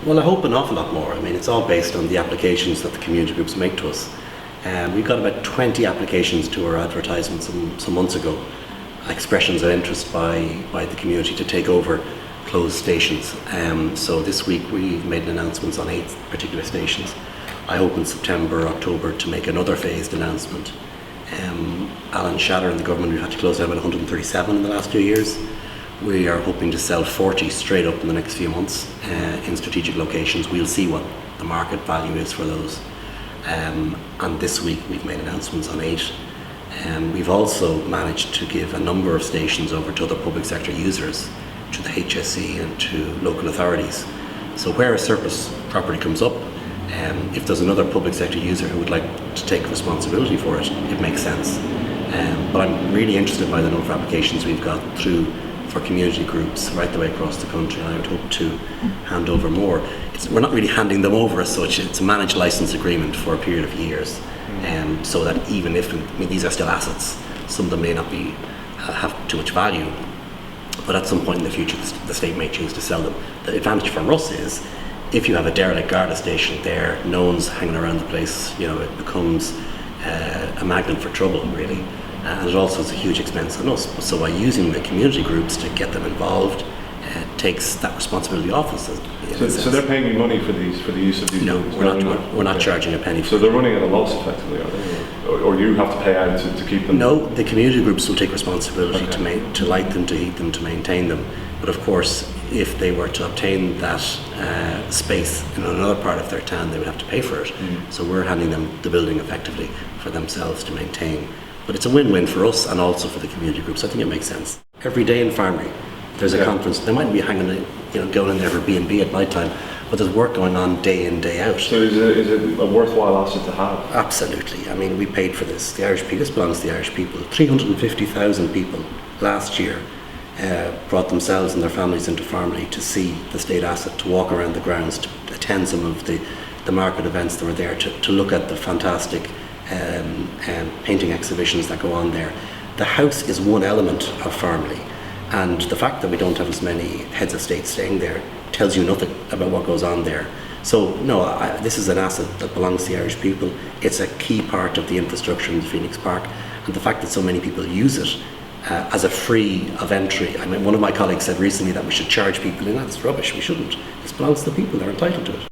Well, I hope an awful lot more. I mean, it's all based on the applications that the community groups make to us. We got about 20 applications to our advertisement some months ago, expressions of interest by the community to take over closed stations. So this week we've made announcements on 8 particular stations. I hope in September, October to make another phased announcement. Alan Shatter and the government, we've had to close down about 137 in the last few years. We are hoping to sell 40 straight up in the next few months in strategic locations. We'll see what the market value is for those. And this week we've made announcements on 8. We've also managed to give a number of stations over to other public sector users, to the HSE and to local authorities. So where a surplus property comes up, if there's another public sector user who would like to take responsibility for it, it makes sense. But I'm really interested by the number of applications we've got through for community groups right the way across the country, and I would hope to hand over more. We're not really handing them over as such. It's a managed license agreement for a period of years, so that even if, these are still assets, some of them may not have too much value, but at some point in the future the state may choose to sell them. The advantage for us is if you have a derelict garda station there, no one's hanging around the place, it becomes a magnet for trouble, really. And it also is a huge expense on us. So by using the community groups to get them involved, takes that responsibility off us. So they're paying you money for the use of these? No, we're not charging a penny. So they're running at a loss effectively, are they? Or you have to pay out to keep them? No, the community groups will take responsibility to light them, to heat them, to maintain them. But of course, if they were to obtain that space in another part of their town, they would have to pay for it. So we're handing them the building effectively for themselves to maintain. But it's a win-win for us and also for the community groups. I think it makes sense. Every day in Farmleigh, there's a conference. They might be hanging, going in there for B&B at night time, but there's work going on day in, day out. So is it a worthwhile asset to have? Absolutely. I mean, we paid for this. The Irish people, this belongs to the Irish people. 350,000 people last year brought themselves and their families into Farmleigh to see the state asset, to walk around the grounds, to attend some of the market events that were there, to look at the fantastic painting exhibitions that go on there. The house is one element of Farmleigh, and the fact that we don't have as many heads of state staying there tells you nothing about what goes on there. So no, this is an asset that belongs to the Irish people. It's a key part of the infrastructure in the Phoenix Park, and the fact that so many people use it as a free of entry. I mean, one of my colleagues said recently that we should charge people in. That's rubbish. We shouldn't. This belongs to the people. They're entitled to it.